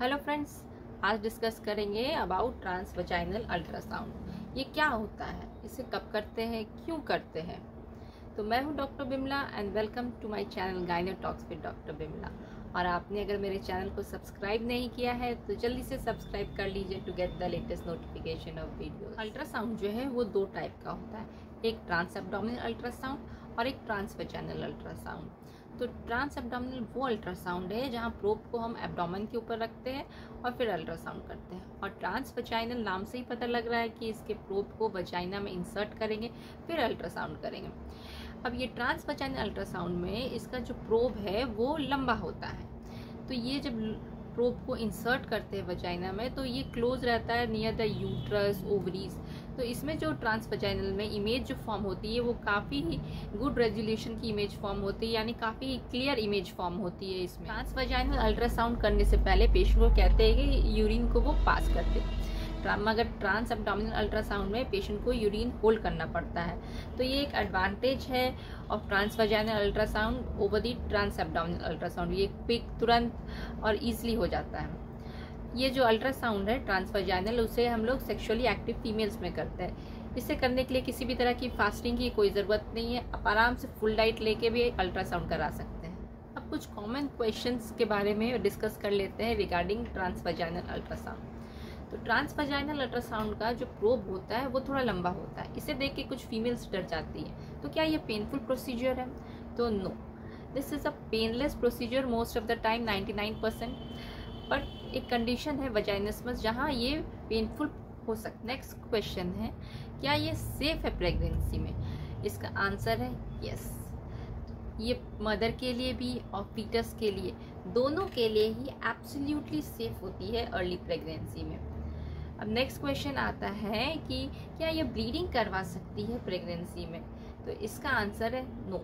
Hello friends, आज discuss करेंगे about transvaginal ultrasound. ये क्या होता है, इसे कब करते हैं, क्यों करते हैं। तो मैं हूं doctor Bimla and welcome to my channel gyno talks with doctor Bimla. और आपने अगर मेरे चैनल को सब्सक्राइब नहीं किया है तो जल्दी से सब्सक्राइब कर लीजिए to get the latest notification of video. Ultrasound जो है वो दो टाइप का होता है, एक ट्रांस एब्डोमिनल अल्ट्रासाउंड और एक ट्रांसवजाइनल अल्ट्रासाउंड। तो ट्रांस एब्डोमिनल वो अल्ट्रासाउंड है जहाँ प्रोब को हम एब्डोमेन के ऊपर रखते हैं और फिर अल्ट्रासाउंड करते हैं। और ट्रांसवजाइनल नाम से ही पता लग रहा है कि इसके प्रोब को वजाइना में इंसर्ट करेंगे फिर अल्ट्रासाउंड करेंगे। अब ये ट्रांसवजाइनल अल्ट्रासाउंड में इसका जो प्रोब है वो लंबा होता है। तो ये जब प्रोब को इंसर्ट करते हैं वजाइना में तो ये क्लोज रहता है नियर द यूट्रस, ओवरीज। तो इसमें जो ट्रांसवजाइनल में इमेज जो फॉर्म होती है वो काफ़ी ही गुड रेजोल्यूशन की इमेज फॉर्म होती है, यानी काफ़ी क्लियर इमेज फॉर्म होती है। इसमें ट्रांसवजाइनल अल्ट्रासाउंड करने से पहले पेशेंट को कहते हैं कि यूरिन को वो पास कर दे। मगर ट्रांस एब्डोमिनल अल्ट्रासाउंड में पेशेंट को यूरिन होल्ड करना पड़ता है। तो ये एक एडवांटेज है of transvaginal ultrasound over the transabdominal ultrasound. ये क्विक, तुरंत और ईजिली हो जाता है। ये जो अल्ट्रासाउंड है ट्रांसवजाइनल, उसे हम लोग सेक्सुअली एक्टिव फीमेल्स में करते हैं। इसे करने के लिए किसी भी तरह की फास्टिंग की कोई ज़रूरत नहीं है, आप आराम से फुल डाइट लेके भी अल्ट्रासाउंड करा सकते हैं। अब कुछ कॉमन क्वेश्चंस के बारे में डिस्कस कर लेते हैं रिगार्डिंग ट्रांसवजाइनल अल्ट्रासाउंड। तो ट्रांसवजाइनल अल्ट्रासाउंड का जो प्रोब होता है वो थोड़ा लंबा होता है। इसे देख के कुछ फीमेल्स डर जाती हैं। तो क्या ये पेनफुल प्रोसीजर है? तो no, this is a painless procedure most of the time, 99%। But एक कंडीशन है वजाइनिस्मस जहाँ ये पेनफुल हो सकता। नेक्स्ट क्वेश्चन है, क्या ये सेफ है प्रेगनेंसी में? इसका आंसर है यस। ये मदर के लिए भी और फीटस के लिए, दोनों के लिए ही एब्सोल्युटली सेफ होती है अर्ली प्रेगनेंसी में। अब नेक्स्ट क्वेश्चन आता है कि क्या ये ब्लीडिंग करवा सकती है प्रेगनेंसी में? तो इसका आंसर है नो।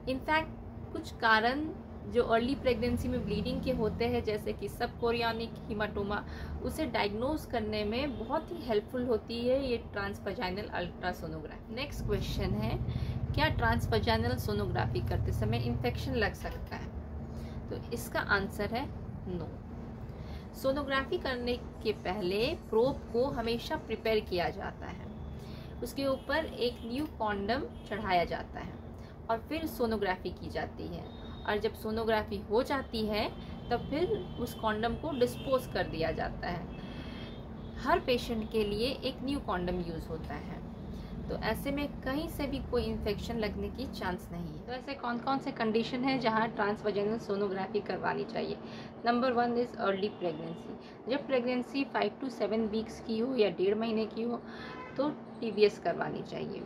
इनफैक्ट कुछ कारण जो अर्ली प्रेगनेंसी में ब्लीडिंग के होते हैं, जैसे कि सबकोरियनिक हीमाटोमा, उसे डायग्नोज करने में बहुत ही हेल्पफुल होती है ये ट्रांसवजाइनल अल्ट्रासोनोग्राफी। नेक्स्ट क्वेश्चन है, क्या ट्रांसवजाइनल सोनोग्राफी करते समय इन्फेक्शन लग सकता है? तो इसका आंसर है नो। सोनोग्राफी करने के पहले प्रोब को हमेशा प्रिपेयर किया जाता है, उसके ऊपर एक न्यू कॉन्डम चढ़ाया जाता है और फिर सोनोग्राफी की जाती है। और जब सोनोग्राफी हो जाती है तब फिर उस कॉन्डम को डिस्पोज कर दिया जाता है। हर पेशेंट के लिए एक न्यू कॉन्डम यूज़ होता है, तो ऐसे में कहीं से भी कोई इन्फेक्शन लगने की चांस नहीं है। तो ऐसे कौन कौन से कंडीशन है जहाँ ट्रांसवजाइनल सोनोग्राफी करवानी चाहिए? Number 1 is early pregnancy. जब प्रेगनेंसी 5 to 7 वीक्स की हो या 1.5 महीने की हो तो TVS करवानी चाहिए।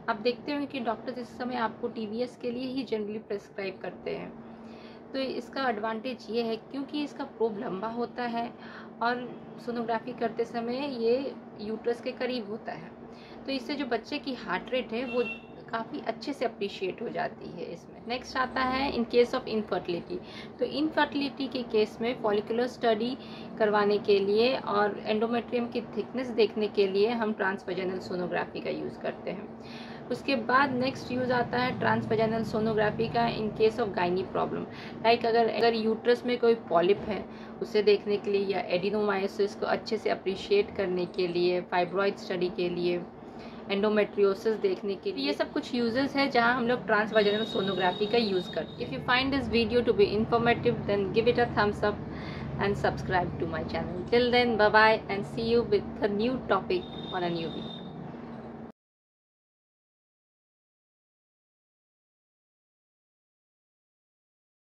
आप देखते हो कि डॉक्टर इस समय आपको TVS के लिए ही जनरली प्रेस्क्राइब करते हैं। तो इसका एडवांटेज ये है क्योंकि इसका प्रोब लंबा होता है और सोनोग्राफी करते समय ये यूट्रस के करीब होता है, तो इससे जो बच्चे की हार्ट रेट है वो काफ़ी अच्छे से अप्रिशिएट हो जाती है इसमें। नेक्स्ट आता है इन केस ऑफ इनफर्टिलिटी। तो इनफर्टिलिटी के केस में फॉलिकुलर स्टडी करवाने के लिए और एंडोमेट्रियम की थिकनेस देखने के लिए हम ट्रांसवजाइनल सोनोग्राफी का यूज़ करते हैं। उसके बाद नेक्स्ट यूज़ आता है ट्रांसवजाइनल सोनोग्राफी का in case of gynae problem, like अगर यूट्रस में कोई पॉलिप है उसे देखने के लिए, या एडिनोमायोसिस को अच्छे से अप्रिशिएट करने के लिए, फाइब्रॉइड स्टडी के लिए, एंडोमेट्रियोसिस देखने के लिए। ये सब कुछ यूजेस है जहां हम लोग ट्रांसवजाइनल सोनोग्राफी का यूज़ करते हैं। If you find this video to be informative then give it a thumbs up and subscribe to my channel. Till then, bye bye and see you with a new topic on a new video.